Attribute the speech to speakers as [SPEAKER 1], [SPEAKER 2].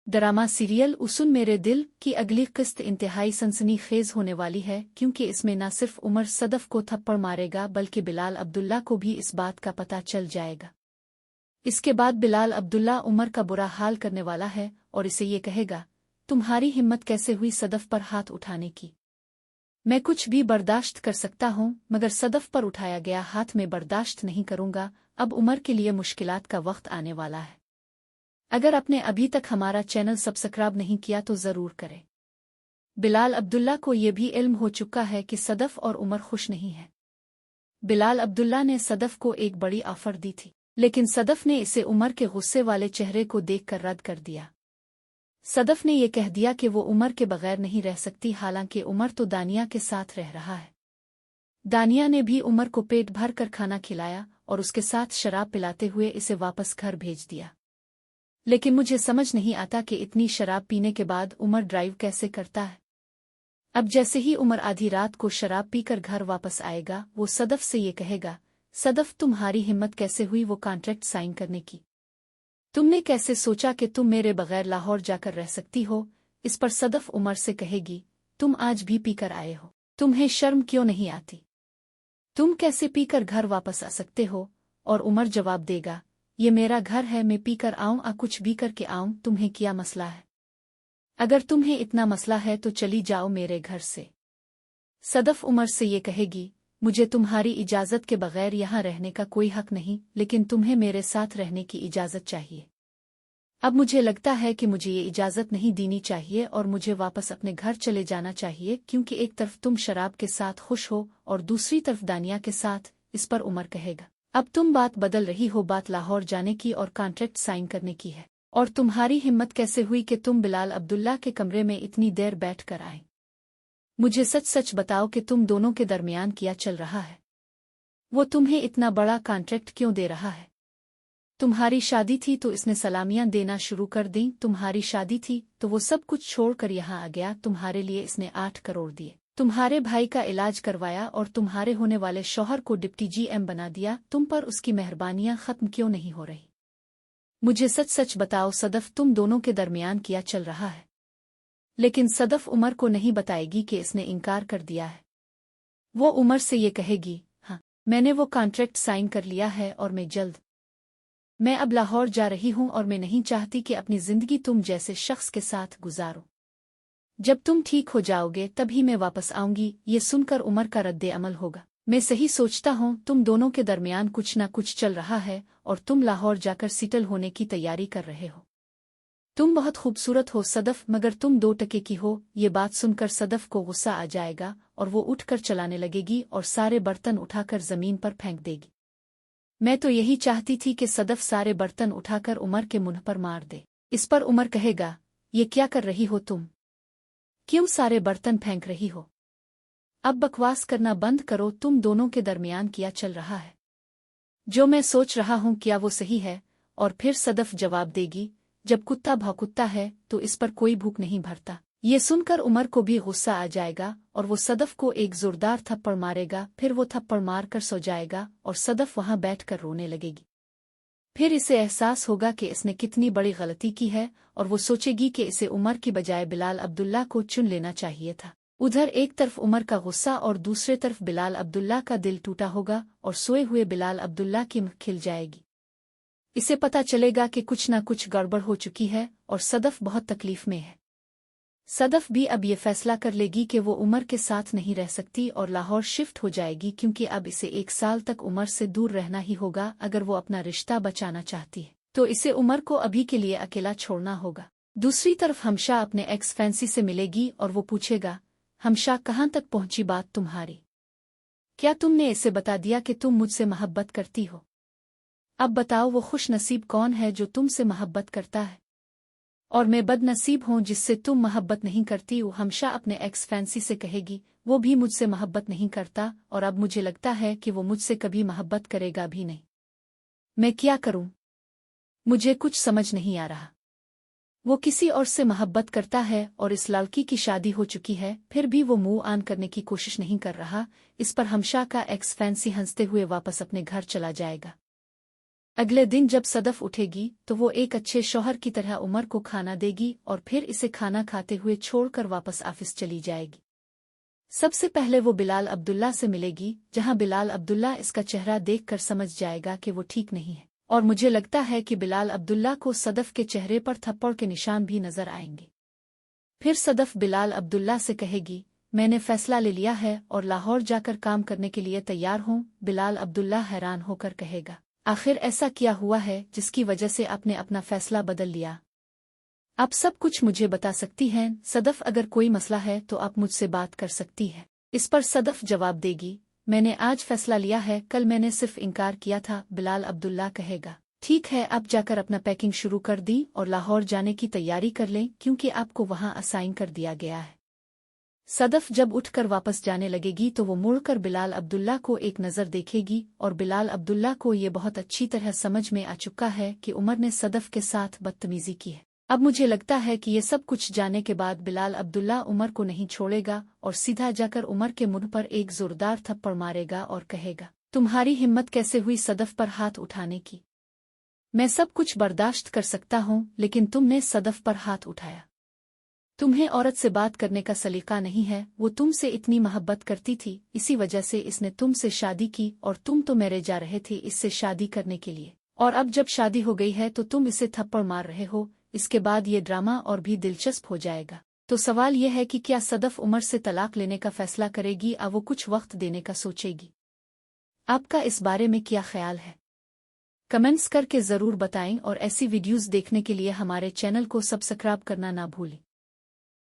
[SPEAKER 1] Drama serial उसूल मेरे दिल की अगली किस्त इंतहाई सनसनीखेज होने वाली है क्योंकि इसमें न सिर्फ उमर सदफ को थप्पड़ मारेगा बल्कि बिलाल अब्दुल्ला को भी इस बात का पता चल जाएगा। इसके बाद बिलाल अब्दुल्ला उमर का बुरा हाल करने वाला है और इसे ये कहेगा, तुम्हारी हिम्मत कैसे हुई सदफ पर हाथ उठाने की। मैं कुछ भी बर्दाश्त कर सकता हूँ मगर सदफ पर उठाया गया हाथ में बर्दाश्त नहीं करूँगा। अब उमर के लिए मुश्किलात का वक्त आने वाला है। अगर आपने अभी तक हमारा चैनल सब्सक्राइब नहीं किया तो ज़रूर करें। बिलाल अब्दुल्ला को ये भी इल्म हो चुका है कि सदफ और उमर खुश नहीं है। बिलाल अब्दुल्ला ने सदफ को एक बड़ी ऑफर दी थी, लेकिन सदफ ने इसे उमर के गुस्से वाले चेहरे को देखकर रद्द कर दिया। सदफ ने यह कह दिया कि वो उमर के बगैर नहीं रह सकती, हालांकि उमर तो दानिया के साथ रह रहा है। दानिया ने भी उमर को पेट भर कर खाना खिलाया और उसके साथ शराब पिलाते हुए इसे वापस घर भेज दिया। लेकिन मुझे समझ नहीं आता कि इतनी शराब पीने के बाद उमर ड्राइव कैसे करता है। अब जैसे ही उमर आधी रात को शराब पीकर घर वापस आएगा वो सदफ से ये कहेगा, सदफ तुम्हारी हिम्मत कैसे हुई वो कॉन्ट्रैक्ट साइन करने की। तुमने कैसे सोचा कि तुम मेरे बगैर लाहौर जाकर रह सकती हो। इस पर सदफ उमर से कहेगी, तुम आज भी पीकर आए हो, तुम्हें शर्म क्यों नहीं आती, तुम कैसे पीकर घर वापस आ सकते हो। और उमर जवाब देगा, ये मेरा घर है, मैं पीकर आऊं या कुछ भी करके आऊं, तुम्हें क्या मसला है। अगर तुम्हें इतना मसला है तो चली जाओ मेरे घर से। सदफ उमर से ये कहेगी, मुझे तुम्हारी इजाज़त के बगैर यहाँ रहने का कोई हक नहीं, लेकिन तुम्हें मेरे साथ रहने की इजाज़त चाहिए। अब मुझे लगता है कि मुझे ये इजाज़त नहीं देनी चाहिए और मुझे वापस अपने घर चले जाना चाहिए, क्योंकि एक तरफ तुम शराब के साथ खुश हो और दूसरी तरफ दानिया के साथ। इस पर उमर कहेगा, अब तुम बात बदल रही हो, बात लाहौर जाने की और कॉन्ट्रैक्ट साइन करने की है। और तुम्हारी हिम्मत कैसे हुई कि तुम बिलाल अब्दुल्ला के कमरे में इतनी देर बैठ कर आए। मुझे सच सच बताओ कि तुम दोनों के दरमियान क्या चल रहा है। वो तुम्हें इतना बड़ा कॉन्ट्रैक्ट क्यों दे रहा है। तुम्हारी शादी थी तो इसने सलामियां देना शुरू कर दी, तुम्हारी शादी थी तो वो सब कुछ छोड़कर यहाँ आ गया। तुम्हारे लिए इसने 8 करोड़ दिए, तुम्हारे भाई का इलाज करवाया और तुम्हारे होने वाले शौहर को डिप्टी GM बना दिया। तुम पर उसकी मेहरबानियां खत्म क्यों नहीं हो रही। मुझे सच सच बताओ सदफ, तुम दोनों के दरमियान क्या चल रहा है। लेकिन सदफ उमर को नहीं बताएगी कि इसने इनकार कर दिया है। वो उमर से ये कहेगी, हाँ मैंने वो कॉन्ट्रैक्ट साइन कर लिया है और मैं अब लाहौर जा रही हूँ और मैं नहीं चाहती कि अपनी जिंदगी तुम जैसे शख्स के साथ गुजारो। जब तुम ठीक हो जाओगे तभी मैं वापस आऊंगी। ये सुनकर उमर का रद्दे अमल होगा, मैं सही सोचता हूँ, तुम दोनों के दरमियान कुछ न कुछ चल रहा है और तुम लाहौर जाकर सेटल होने की तैयारी कर रहे हो। तुम बहुत खूबसूरत हो सदफ, मगर तुम 2 टके की हो। ये बात सुनकर सदफ को गुस्सा आ जाएगा और वो उठकर चलाने लगेगी और सारे बर्तन उठाकर जमीन पर फेंक देगी। मैं तो यही चाहती थी कि सदफ सारे बर्तन उठाकर उमर के मुंह पर मार दे। इस पर उमर कहेगा, ये क्या कर रही हो तुम, क्यों सारे बर्तन फेंक रही हो। अब बकवास करना बंद करो, तुम दोनों के दरमियान क्या चल रहा है। जो मैं सोच रहा हूँ क्या वो सही है। और फिर सदफ जवाब देगी, जब कुत्ता भौंकता है तो इस पर कोई भूख नहीं भरता। ये सुनकर उमर को भी गुस्सा आ जाएगा और वो सदफ को एक जोरदार थप्पड़ मारेगा। फिर वो थप्पड़ मार कर सो जाएगा और सदफ वहां बैठकर रोने लगेगी। फिर इसे एहसास होगा कि इसने कितनी बड़ी गलती की है और वो सोचेगी कि इसे उमर की बजाय बिलाल अब्दुल्ला को चुन लेना चाहिए था। उधर एक तरफ उमर का गुस्सा और दूसरे तरफ बिलाल अब्दुल्ला का दिल टूटा होगा और सोए हुए बिलाल अब्दुल्ला की मुँह खिल जाएगी। इसे पता चलेगा कि कुछ न कुछ गड़बड़ हो चुकी है और सदफ बहुत तकलीफ में है। सदफ भी अब ये फैसला कर लेगी कि वो उमर के साथ नहीं रह सकती और लाहौर शिफ्ट हो जाएगी, क्योंकि अब इसे 1 साल तक उमर से दूर रहना ही होगा। अगर वो अपना रिश्ता बचाना चाहती है तो इसे उमर को अभी के लिए अकेला छोड़ना होगा। दूसरी तरफ हमशा अपने एक्स फैंसी से मिलेगी और वो पूछेगा, हमशा कहाँ तक पहुंची बात तुम्हारी, क्या तुमने इसे बता दिया कि तुम मुझसे मोहब्बत करती हो। अब बताओ वो खुश नसीब कौन है जो तुमसे मोहब्बत करता है और मैं बदनसीब हूँ जिससे तुम मोहब्बत नहीं करती हो। हमशा अपने एक्स फैंसी से कहेगी, वो भी मुझसे मोहब्बत नहीं करता और अब मुझे लगता है कि वो मुझसे कभी मोहब्बत करेगा भी नहीं। मैं क्या करूं, मुझे कुछ समझ नहीं आ रहा। वो किसी और से मोहब्बत करता है और इस लड़की की शादी हो चुकी है, फिर भी वो मुंह आन करने की कोशिश नहीं कर रहा। इस पर हमशा का एक्स फैंसी हंसते हुए वापस अपने घर चला जाएगा। अगले दिन जब सदफ उठेगी तो वो एक अच्छे शौहर की तरह उमर को खाना देगी और फिर इसे खाना खाते हुए छोड़कर वापस ऑफिस चली जाएगी। सबसे पहले वो बिलाल अब्दुल्ला से मिलेगी, जहां बिलाल अब्दुल्ला इसका चेहरा देखकर समझ जाएगा कि वो ठीक नहीं है, और मुझे लगता है कि बिलाल अब्दुल्ला को सदफ के चेहरे पर थप्पड़ के निशान भी नजर आएंगे। फिर सदफ बिलाल अब्दुल्ला से कहेगी, मैंने फैसला ले लिया है और लाहौर जाकर काम करने के लिए तैयार हूँ। बिलाल अब्दुल्ला हैरान होकर कहेगा, आखिर ऐसा क्या हुआ है जिसकी वजह से आपने अपना फैसला बदल लिया? आप सब कुछ मुझे बता सकती हैं सदफ, अगर कोई मसला है तो आप मुझसे बात कर सकती है। इस पर सदफ जवाब देगी, मैंने आज फैसला लिया है, कल मैंने सिर्फ इनकार किया था। बिलाल अब्दुल्ला कहेगा, ठीक है, आप जाकर अपना पैकिंग शुरू कर दी और लाहौर जाने की तैयारी कर लें क्योंकि आपको वहां असाइन कर दिया गया है। सदफ जब उठकर वापस जाने लगेगी तो वो मुड़कर बिलाल अब्दुल्ला को एक नज़र देखेगी और बिलाल अब्दुल्ला को ये बहुत अच्छी तरह समझ में आ चुका है कि उमर ने सदफ के साथ बदतमीजी की है। अब मुझे लगता है कि ये सब कुछ जाने के बाद बिलाल अब्दुल्ला उमर को नहीं छोड़ेगा और सीधा जाकर उमर के मुंह पर एक जोरदार थप्पड़ मारेगा और कहेगा, तुम्हारी हिम्मत कैसे हुई सदफ पर हाथ उठाने की? मैं सब कुछ बर्दाश्त कर सकता हूँ, लेकिन तुमने सदफ पर हाथ उठाया। तुम्हें औरत से बात करने का सलीका नहीं है, वो तुमसे इतनी मोहब्बत करती थी, इसी वजह से इसने तुमसे शादी की और तुम तो मेरे जा रहे थे इससे शादी करने के लिए, और अब जब शादी हो गई है तो तुम इसे थप्पड़ मार रहे हो। इसके बाद ये ड्रामा और भी दिलचस्प हो जाएगा। तो सवाल यह है कि क्या सदफ उमर से तलाक लेने का फैसला करेगी या वो कुछ वक्त देने का सोचेगी? आपका इस बारे में क्या ख्याल है? कमेंट्स करके ज़रूर बताएं और ऐसी वीडियोस देखने के लिए हमारे चैनल को सब्सक्राइब करना ना भूलें।